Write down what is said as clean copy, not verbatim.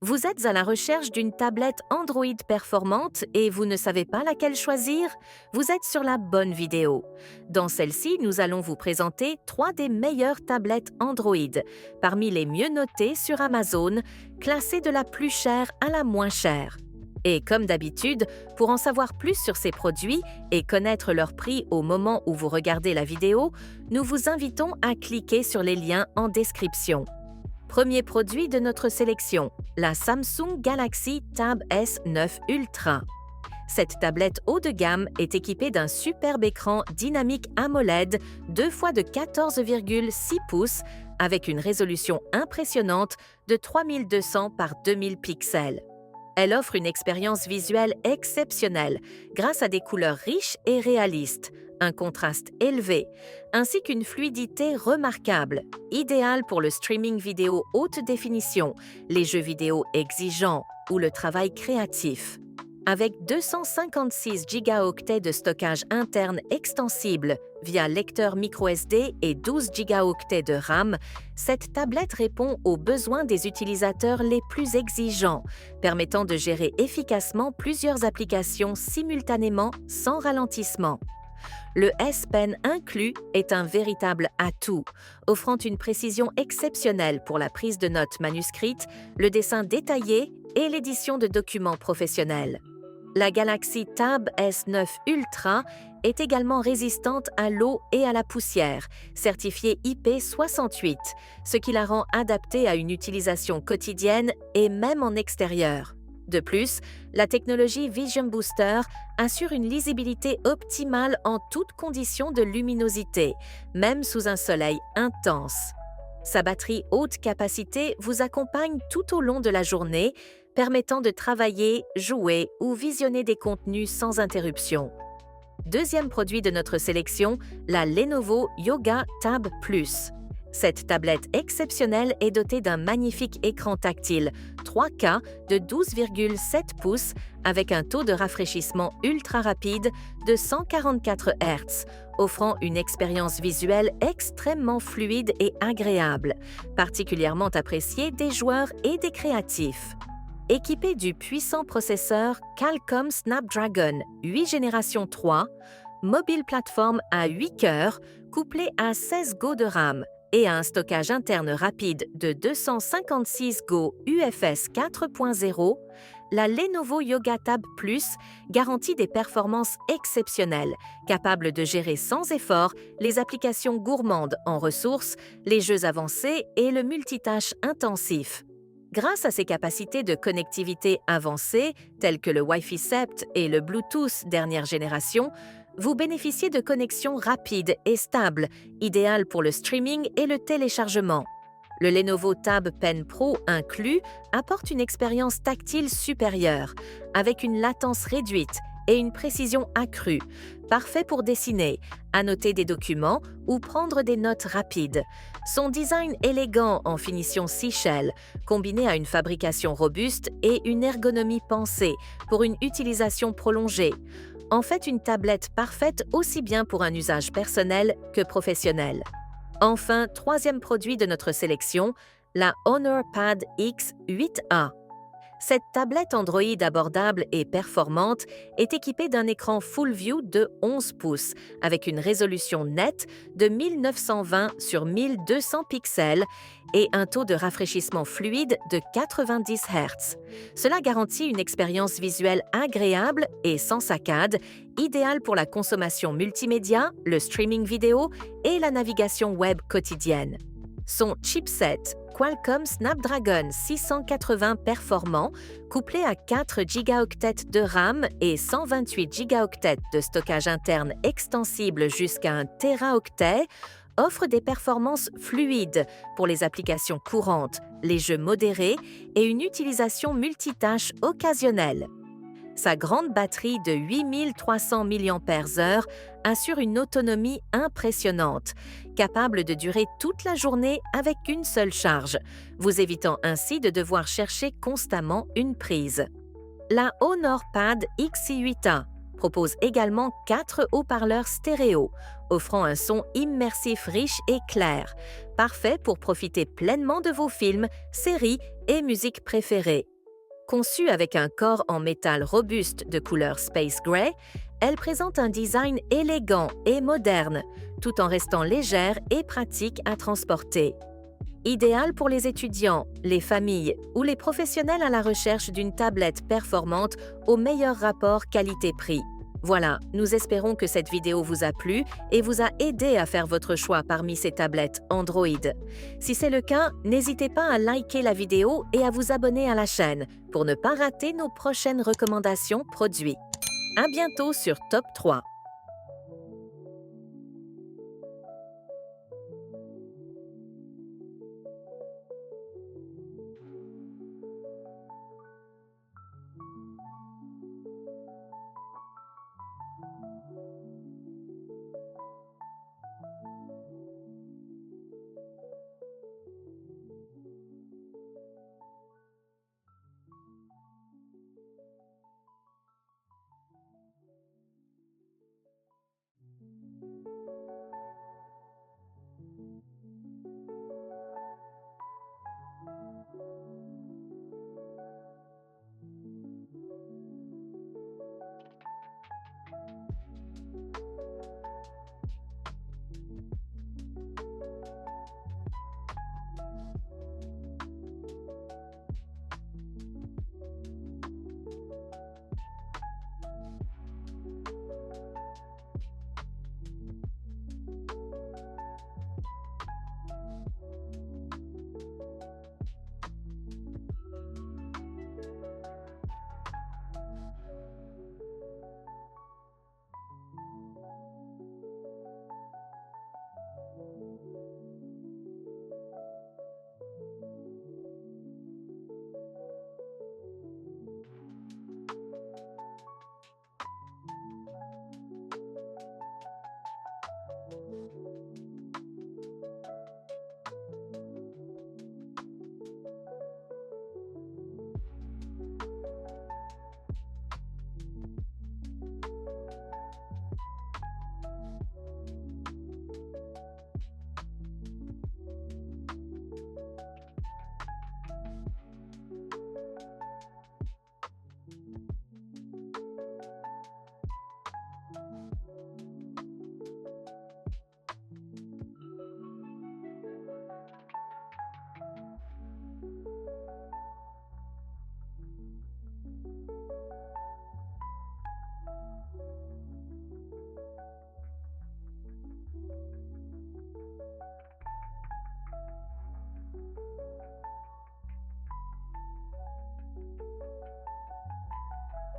Vous êtes à la recherche d'une tablette Android performante et vous ne savez pas laquelle choisir? Vous êtes sur la bonne vidéo. Dans celle-ci, nous allons vous présenter 3 des meilleures tablettes Android, parmi les mieux notées sur Amazon, classées de la plus chère à la moins chère. Et comme d'habitude, pour en savoir plus sur ces produits et connaître leur prix au moment où vous regardez la vidéo, nous vous invitons à cliquer sur les liens en description. Premier produit de notre sélection, la Samsung Galaxy Tab S9 Ultra. Cette tablette haut de gamme est équipée d'un superbe écran dynamique AMOLED 2 fois de 14,6 pouces avec une résolution impressionnante de 3200 par 2000 pixels. Elle offre une expérience visuelle exceptionnelle grâce à des couleurs riches et réalistes, un contraste élevé, ainsi qu'une fluidité remarquable, idéale pour le streaming vidéo haute définition, les jeux vidéo exigeants ou le travail créatif. Avec 256 gigaoctets de stockage interne extensible via lecteur microSD et 12 gigaoctets de RAM, cette tablette répond aux besoins des utilisateurs les plus exigeants, permettant de gérer efficacement plusieurs applications simultanément sans ralentissement. Le S Pen inclus est un véritable atout, offrant une précision exceptionnelle pour la prise de notes manuscrites, le dessin détaillé et l'édition de documents professionnels. La Galaxy Tab S9 Ultra est également résistante à l'eau et à la poussière, certifiée IP68, ce qui la rend adaptée à une utilisation quotidienne et même en extérieur. De plus, la technologie Vision Booster assure une lisibilité optimale en toutes conditions de luminosité, même sous un soleil intense. Sa batterie haute capacité vous accompagne tout au long de la journée, permettant de travailler, jouer ou visionner des contenus sans interruption. Deuxième produit de notre sélection, la Lenovo Yoga Tab Plus. Cette tablette exceptionnelle est dotée d'un magnifique écran tactile 3K de 12,7 pouces avec un taux de rafraîchissement ultra rapide de 144 Hz, offrant une expérience visuelle extrêmement fluide et agréable, particulièrement appréciée des joueurs et des créatifs. Équipée du puissant processeur Qualcomm Snapdragon 8 génération 3, mobile plateforme à 8 cœurs, couplée à 16 Go de RAM, et à un stockage interne rapide de 256 Go UFS 4.0, la Lenovo Yoga Tab Plus garantit des performances exceptionnelles, capables de gérer sans effort les applications gourmandes en ressources, les jeux avancés et le multitâche intensif. Grâce à ses capacités de connectivité avancées, telles que le Wi-Fi 7 et le Bluetooth dernière génération, vous bénéficiez de connexions rapides et stables, idéales pour le streaming et le téléchargement. Le Lenovo Tab Pen Pro inclus apporte une expérience tactile supérieure, avec une latence réduite et une précision accrue, parfait pour dessiner, annoter des documents ou prendre des notes rapides. Son design élégant en finition seashell, combiné à une fabrication robuste et une ergonomie pensée pour une utilisation prolongée, en fait une tablette parfaite aussi bien pour un usage personnel que professionnel. Enfin, troisième produit de notre sélection, la Honor Pad X8A. Cette tablette Android abordable et performante est équipée d'un écran Full View de 11 pouces avec une résolution nette de 1920 sur 1200 pixels et un taux de rafraîchissement fluide de 90 Hz. Cela garantit une expérience visuelle agréable et sans saccade, idéale pour la consommation multimédia, le streaming vidéo et la navigation web quotidienne. Son chipset Qualcomm Snapdragon 680 performant, couplé à 4 gigaoctets de RAM et 128 gigaoctets de stockage interne extensible jusqu'à 1 téraoctet, offre des performances fluides pour les applications courantes, les jeux modérés et une utilisation multitâche occasionnelle. Sa grande batterie de 8300 mAh assure une autonomie impressionnante, capable de durer toute la journée avec une seule charge, vous évitant ainsi de devoir chercher constamment une prise. La Honor Pad XI8A propose également 4 haut-parleurs stéréo, offrant un son immersif riche et clair, parfait pour profiter pleinement de vos films, séries et musiques préférées. Conçue avec un corps en métal robuste de couleur Space Gray, elle présente un design élégant et moderne, tout en restant légère et pratique à transporter. Idéale pour les étudiants, les familles ou les professionnels à la recherche d'une tablette performante au meilleur rapport qualité-prix. Voilà, nous espérons que cette vidéo vous a plu et vous a aidé à faire votre choix parmi ces tablettes Android. Si c'est le cas, n'hésitez pas à liker la vidéo et à vous abonner à la chaîne pour ne pas rater nos prochaines recommandations produits. À bientôt sur Top 3.